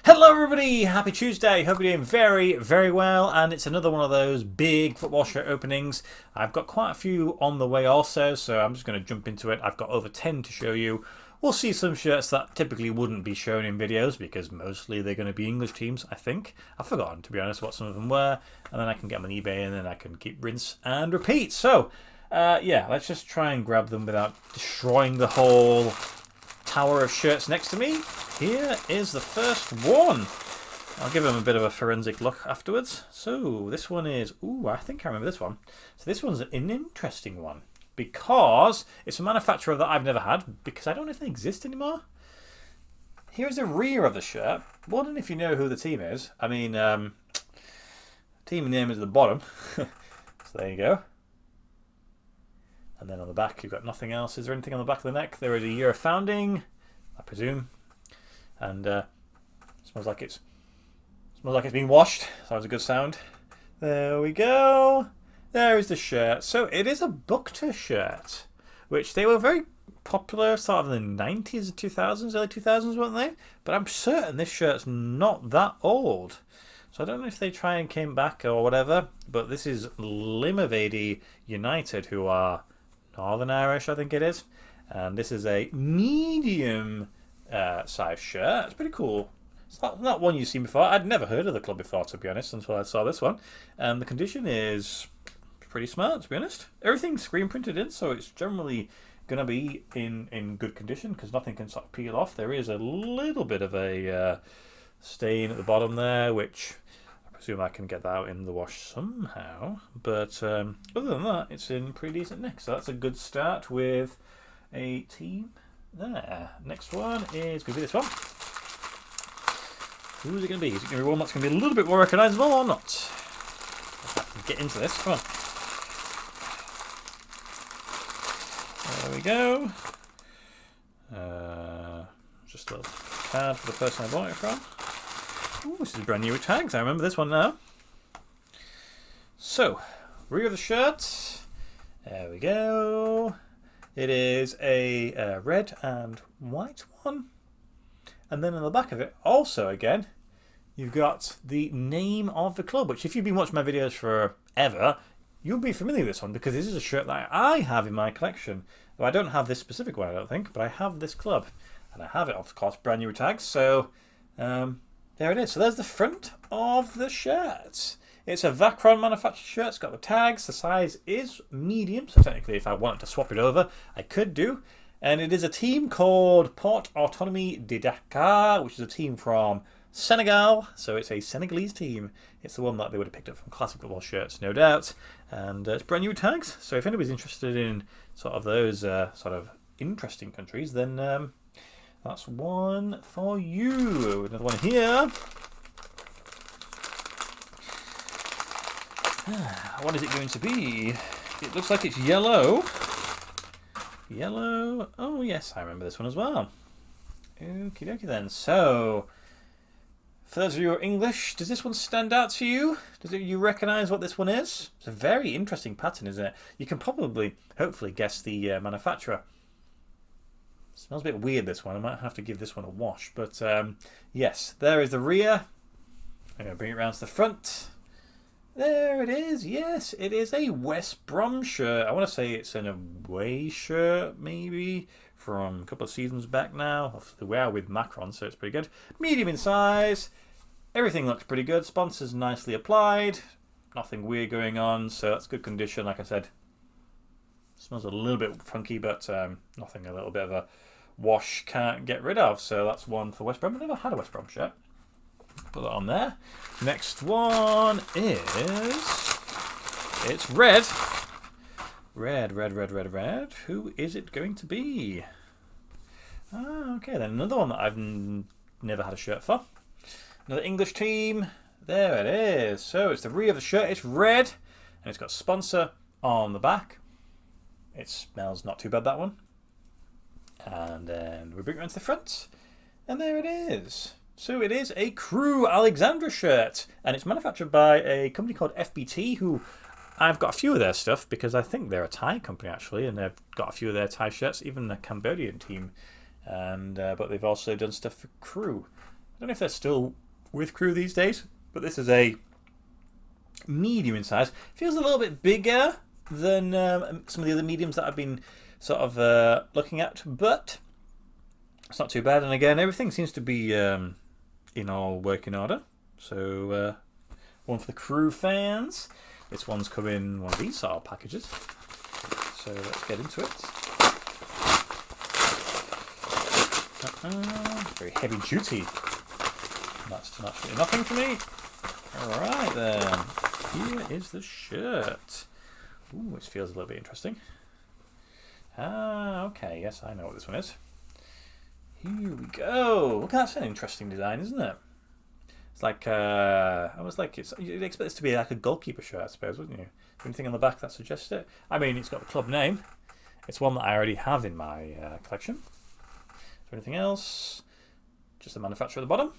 Hello everybody, happy Tuesday, hope you're doing very well, and it's another one of those big football shirt openings. I've got quite a few on the way also, so I'm just going to jump into it. I've got over 10 to show you. We'll see some shirts that typically wouldn't be shown in videos because mostly they're going to be English teams, I think. I've forgotten, to be honest, what some of them were, and then I can get them on eBay and then I can keep rinse and repeat. So, yeah, let's just try and grab them without destroying the whole tower of shirts next to me. Here is the first one. I'll give them a bit of a forensic look afterwards. So this one is, ooh, I think I remember this one. So this one's an interesting one because it's a manufacturer that I've never had because I don't know if they exist anymore. Here's the rear of the shirt. Wondering if you know who the team is. I mean, team name is at the bottom. So there you go. And then on the back, you've got nothing else. Is there anything on the back of the neck? There is a year of founding, I presume. And smells like it's been washed. Sounds a good sound. There we go. There is the shirt. So it is a Bukta shirt, which they were very popular sort of in the 90s, 2000s, early 2000s, weren't they? But I'm certain this shirt's not that old. So I don't know if they try and came back or whatever. But this is Limavady United, who are Northern Irish, I think it is. And this is a medium size shirt. It's pretty cool. It's not one you've seen before. I'd never heard of the club before, to be honest, until I saw this one. And the condition is pretty smart, to be honest. Everything's screen printed in, so it's generally going to be in good condition because nothing can sort of peel off. There is a little bit of a stain at the bottom there, which I presume I can get that out in the wash somehow. But other than that, it's in pretty decent nick. So that's a good start with a team there. Next one is going to be this one. Who's it going to be? Is it going to be one that's going to be a little bit more recognisable or not? Let's get into this. Come on. There we go. Just a little card for the person I bought it from. Ooh, this is brand new with tags. I remember this one now. So, rear of the shirt. There we go. It is a red and white one. And then on the back of it, also again, you've got the name of the club, which if you've been watching my videos forever, you'll be familiar with this one because this is a shirt that I have in my collection. Though I don't have this specific one, I don't think, but I have this club. And I have it, of course, brand new with tags. So, there it is. So there's the front of the shirt. It's a Vacron manufactured shirt. It's got the tags. The size is medium. So technically, if I wanted to swap it over, I could do. And it is a team called Port Autonomy de Dakar, which is a team from Senegal. So it's a Senegalese team. It's the one that they would have picked up from classic football shirts, no doubt. And it's brand new tags. So if anybody's interested in sort of those sort of interesting countries, then that's one for you. Another one here. What is it going to be? It looks like it's yellow. Yellow. Oh, yes, I remember this one as well. Okie dokie then. So, for those of you who are English, does this one stand out to you? You recognise what this one is? It's a very interesting pattern, isn't it? You can probably, hopefully, guess the manufacturer. Smells a bit weird, this one. I might have to give this one a wash. But, yes, there is the rear. I'm going to bring it around to the front. There it is. Yes, it is a West Brom shirt. I want to say it's an away shirt, maybe, from a couple of seasons back now. We are with Macron, so it's pretty good. Medium in size. Everything looks pretty good. Sponsors nicely applied. Nothing weird going on, so that's good condition. Like I said, smells a little bit funky, but nothing a little bit of a wash can't get rid of. So that's one for West Brom. I've never had a West Brom shirt. Put that on there. Next one is... It's red. Red. Who is it going to be? Okay, then another one that I've never had a shirt for. Another English team. There it is. So it's the rear of the shirt. It's red. And it's got sponsor on the back. It smells not too bad, that one. And then we bring it around to the front. And there it is. So it is a Crewe Alexandra shirt, and it's manufactured by a company called FBT, who I've got a few of their stuff because I think they're a Thai company actually, and they've got a few of their Thai shirts, even the Cambodian team, and but they've also done stuff for Crewe. don't know if they're still with Crewe these days, but this is a medium in size. Feels a little bit bigger than some of the other mediums that I've been sort of looking at, but it's not too bad. And again, everything seems to be in all working order. So one for the Crewe fans. This one's come in one of these sort of packages. So let's get into it. Very heavy duty. That's absolutely nothing for me. Alright then. Here is the shirt. Ooh, this feels a little bit interesting. Okay, yes, I know what this one is. Here we go. Look, that's an interesting design, isn't it? It's like, almost like you'd expect this to be like a goalkeeper shirt, I suppose, wouldn't you? Anything on the back that suggests it? I mean, it's got the club name. It's one that I already have in my collection. Is there anything else? Just the manufacturer at the bottom.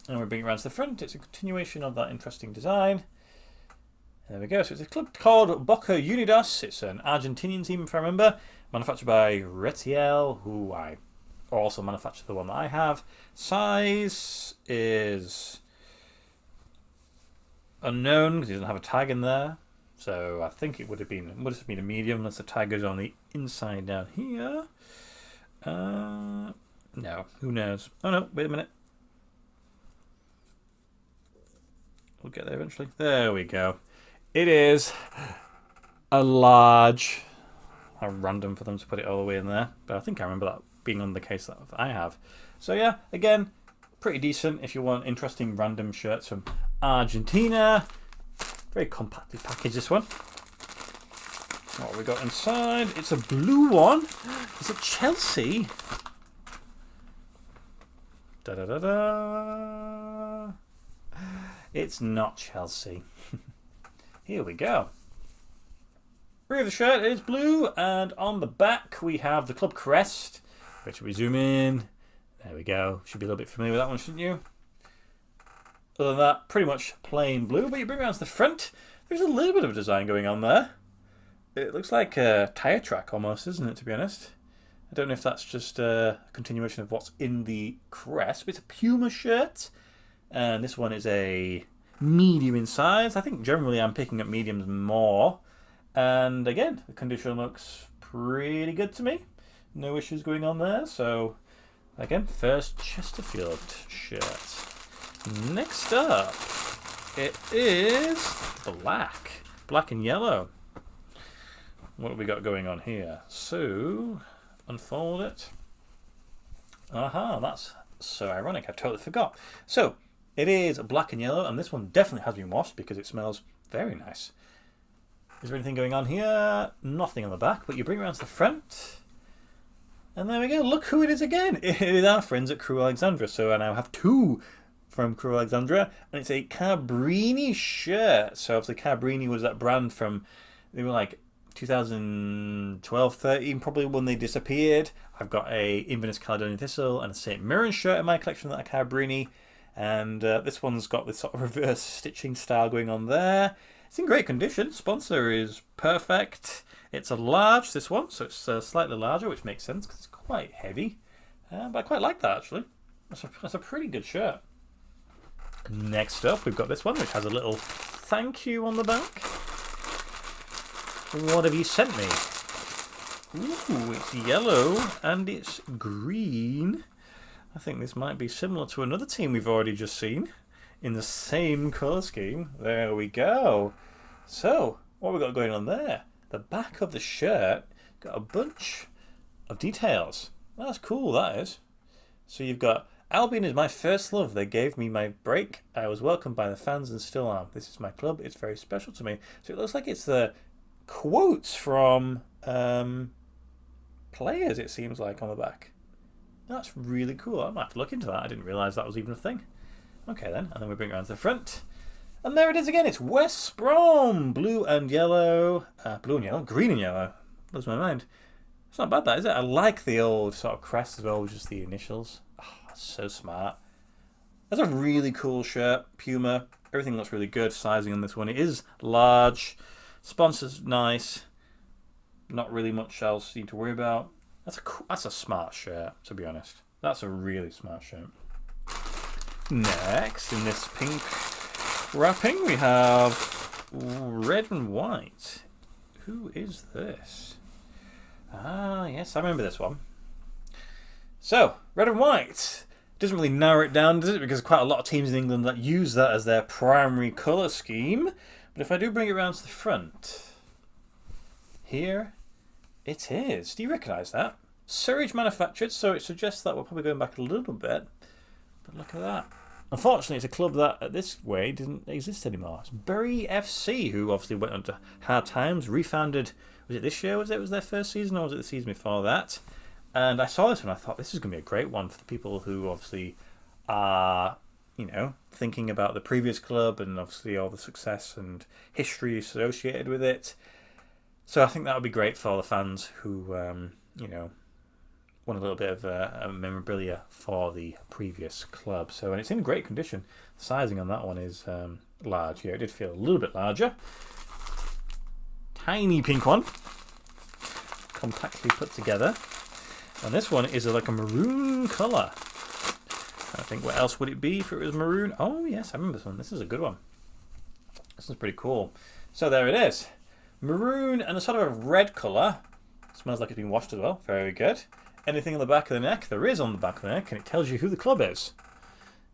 And we bring it around to the front. It's a continuation of that interesting design. There we go. So it's a club called Boca Unidos. It's an Argentinian team, if I remember. Manufactured by Retiel, who I also manufacture the one that I have. Size is unknown because it doesn't have a tag in there. So I think it would have been a medium unless the tag goes on the inside down here. No, who knows? Oh no, wait a minute. We'll get there eventually. There we go. It is a large. How random for them to put it all the way in there. But I think I remember that being on the case that I have. So yeah, again, pretty decent if you want interesting random shirts from Argentina. Very compactly packaged, this one. What have we got inside? It's a blue one. Is it Chelsea? Da-da-da-da. It's not Chelsea. Here we go. Rear of the shirt is blue, and on the back we have the club crest. Which we zoom in. There we go. Should be a little bit familiar with that one, shouldn't you? Other than that, pretty much plain blue. But you bring it around to the front, there's a little bit of design going on there. It looks like a tyre track almost, isn't it, to be honest? I don't know if that's just a continuation of what's in the crest, but it's a Puma shirt. And this one is a medium in size. I think generally I'm picking up mediums more. And again, the condition looks pretty good to me. No issues going on there. So, again, first Chesterfield shirt. Next up, it is black. Black and yellow. What have we got going on here? So, unfold it. Aha, that's so ironic. I totally forgot. So, it is black and yellow, and this one definitely has been washed because it smells very nice. Is there anything going on here? Nothing on the back, but you bring it around to the front. And there we go. Look who it is again. It is our friends at Crewe Alexandra. So I now have two from Crewe Alexandra, and it's a Cabrini shirt. So obviously Cabrini was that brand from, they were like 2012, 13, probably when they disappeared. I've got a Inverness Caledonian Thistle and a St Mirren shirt in my collection that are Cabrini. And this one's got this sort of reverse stitching style going on there. It's in great condition. Sponsor is perfect. It's a large, this one, so it's slightly larger, which makes sense because it's quite heavy. But I quite like that, actually. That's a pretty good shirt. Next up, we've got this one, which has a little thank you on the back. What have you sent me? Ooh, it's yellow and it's green. I think this might be similar to another team we've already just seen in the same colour scheme. There we go. So, what have we got going on there? The back of the shirt got a bunch of details. That's cool, that is. So you've got, Albion is my first love. They gave me my break. I was welcomed by the fans and still am. This is my club. It's very special to me. So it looks like it's the quotes from players, it seems like, on the back. That's really cool. I might have to look into that. I didn't realise that was even a thing. Okay then, and then we bring it around to the front. And there it is again. It's West Brom. Blue and yellow. Green and yellow. Blows my mind. It's not bad, that, is it? I like the old sort of crest as well, with just the initials. Oh, that's so smart. That's a really cool shirt. Puma. Everything looks really good. Sizing on this one. It is large. Sponsor's nice. Not really much else you need to worry about. That's a smart shirt, to be honest. That's a really smart shirt. Next, in this pink wrapping, we have red and white. Who is this? Ah, yes, I remember this one. So, red and white. Doesn't really narrow it down, does it? Because quite a lot of teams in England that use that as their primary colour scheme. But if I do bring it around to the front, here it is. Do you recognise that? Surridge manufactured, so it suggests that we're probably going back a little bit. But look at that. Unfortunately, it's a club that at this way didn't exist anymore. It's Burnley FC, who obviously went under hard times, refounded. Was it this year? Was it their first season, or was it the season before that? And I saw this one. I thought this is going to be a great one for the people who obviously are, you know, thinking about the previous club and obviously all the success and history associated with it. So I think that would be great for all the fans who, you know, want a little bit of a memorabilia for the previous club. So, and it's in great condition. The sizing on that one is large. Yeah, it did feel a little bit larger. Tiny pink one, compactly put together. And this one is like a maroon colour. I think what else would it be if it was maroon? Oh yes, I remember this one. This is a good one. This is pretty cool. So there it is. Maroon and a sort of a red colour. Smells like it's been washed as well. Very good. Anything on the back of the neck? There is on the back of the neck, and it tells you who the club is.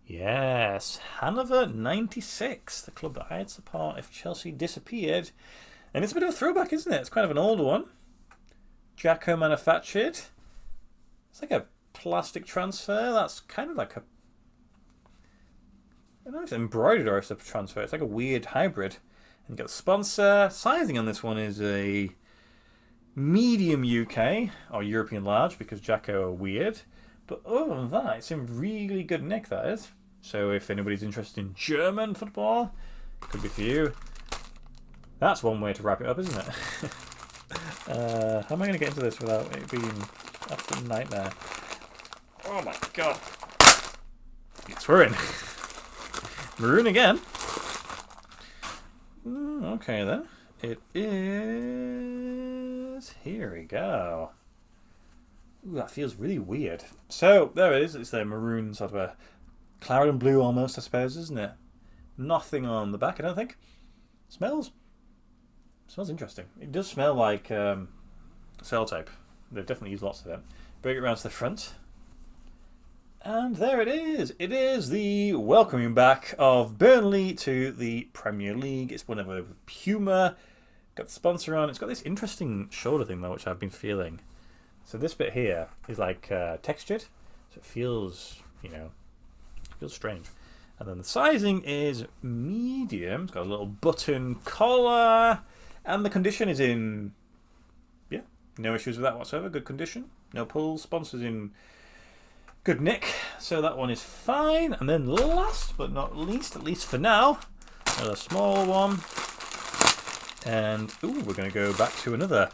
Yes, Hanover 96, the club that I'd support if Chelsea disappeared. And it's a bit of a throwback, isn't it? It's kind of an older one. Jacko manufactured. It's like a plastic transfer. That's kind of like a... I don't know if it's embroidered or if it's a transfer. It's like a weird hybrid. And you've got the sponsor. Sizing on this one is a medium UK, or European large, because Jacko are weird. But other than that, it's in really good nick, that is. So if anybody's interested in German football, could be for you. That's one way to wrap it up, isn't it? How am I going to get into this without it being an absolute nightmare? Oh my god. It's in. Maroon again. Okay then. It is... Here we go. Ooh, that feels really weird. So, there it is. It's the maroon, sort of a cloud and blue almost, I suppose, isn't it? Nothing on the back, I don't think. Smells interesting. It does smell like sellotape. They've definitely used lots of it. Bring it around to the front. And there it is. It is the welcoming back of Burnley to the Premier League. It's one of a Puma. Got the sponsor on. It's got this interesting shoulder thing though, which I've been feeling. So this bit here is like textured, so it feels, you know, feels strange. And then the sizing is medium. It's got a little button collar, and the condition is in, yeah, no issues with that whatsoever. Good condition, no pulls. Sponsors in good nick, so that one is fine. And then last but not least, at least for now, another small one. And ooh, we're going to go back to another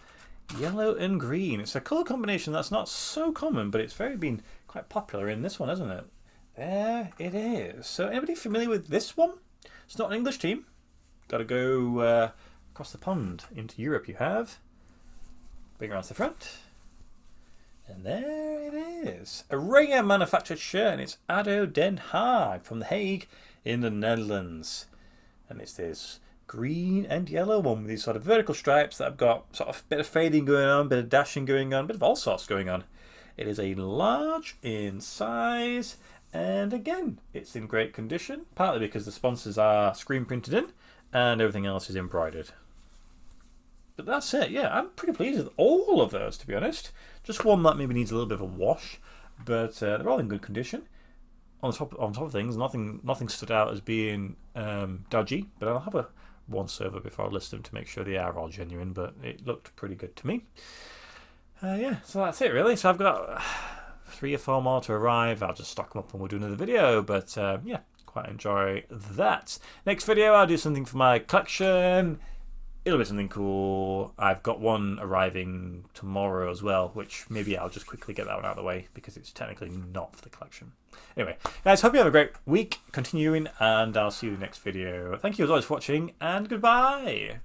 yellow and green. It's a colour combination that's not so common, but it's been quite popular in this one, hasn't it? There it is. So anybody familiar with this one? It's not an English team. Got to go across the pond into Europe. You have. Bring around to the front. And there it is. A Raya manufactured shirt, and it's ADO Den Haag from The Hague in the Netherlands. And it's this green and yellow one with these sort of vertical stripes that have got sort of a bit of fading going on, a bit of dashing going on, a bit of all sorts going on. It is a large in size, and again, it's in great condition, partly because the sponsors are screen printed in and everything else is embroidered. But that's it, yeah, I'm pretty pleased with all of those, to be honest. Just one that maybe needs a little bit of a wash, but they're all in good condition. On top of things, nothing stood out as being dodgy, but I'll have a once over before I list them to make sure they are all genuine, but it looked pretty good to me. Yeah, so that's it really. So I've got 3 or 4 more to arrive. I'll just stock them up and we'll do another video, but yeah, quite enjoy that. Next video I'll do something for my collection. It'll be something cool. I've got one arriving tomorrow as well, which maybe I'll just quickly get that one out of the way because it's technically not for the collection. Anyway, guys, hope you have a great week continuing, and I'll see you in the next video. Thank you as always for watching, and goodbye.